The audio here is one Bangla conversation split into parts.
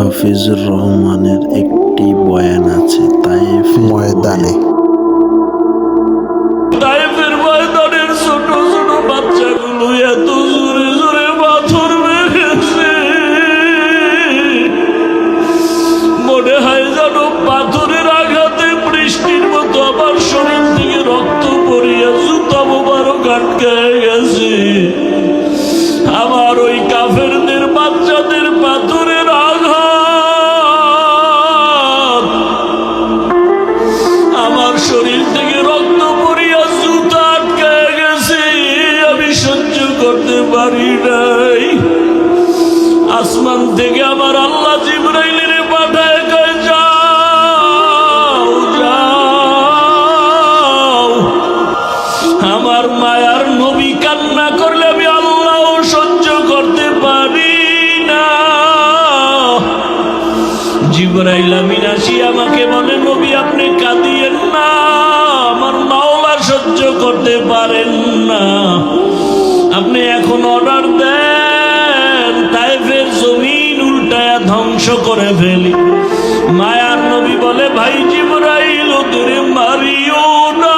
হাফিজুর রহমানের একটি বয়ান আছে তায়েফ ময়দানে। তায়েফের ময়দানের ছোট ছোট বাচ্চাগুলো এত জোরে জোরে পাথর মেরেছে, মনে হয় যেন পাথরের আঘাতে বৃষ্টির মতো আমার শরীর থেকে রক্ত পড়িয়া জুতা মোবারক আটকায় গেছে। আমার ওই কাফেরদের বাচ্চাদের পাথরের আঘাত আমার শরীর থেকে রক্ত পড়িয়া জুতা আটকায় গেছে, আমি সহ্য করতে পারি নাই। আসমান থেকে আমার আল্লাহ জিবরাইলের পাঠায় কয়, যাও যাও। আমার মায়ার নবী কান্না করলে আমি আল্লাহ সহ্য করতে পারি না। জিবরাইল আমিন আসি আমাকে বলে, নবী আপনি কাঁদিয়েন না, আমার মাওলা সহ্য করতে পারেন না। আপনি এখন অর্ডার দেন, তায়েফের জমিন উল্টায়া ধ্বংস করে ফেলি। মায়ার নবী বলে, ভাই জিবরাইল ওদের মারিও না,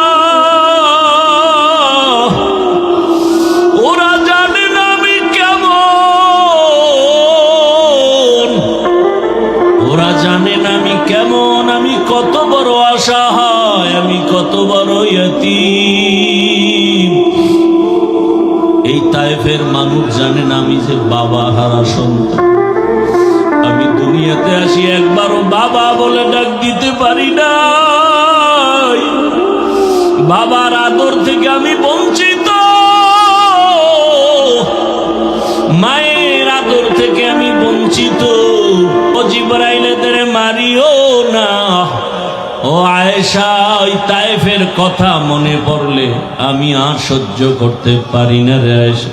ওরা জানে না আমি কেমন, ওরা জানে না আমি কেমন, আমি কত বড় অসহায়, আমি কত বড় ইয়তীম। এই তায়েফের মানুষ জানে না আমি যে বাবা হারা সন্তান। আমি দুনিয়াতে আসি একবারও বাবা বলে ডাক দিতে পারি না, বাবার আদর থেকে আমি বঞ্চিত, মায়ের আদর থেকে আমি বঞ্চিত। ও জিবরাইল এদের মারিও না। ও আয়েশা, ওই তায়েফের কথা মনে পড়লে আমি আর সহ্য করতে পারি না রে আয়েশা।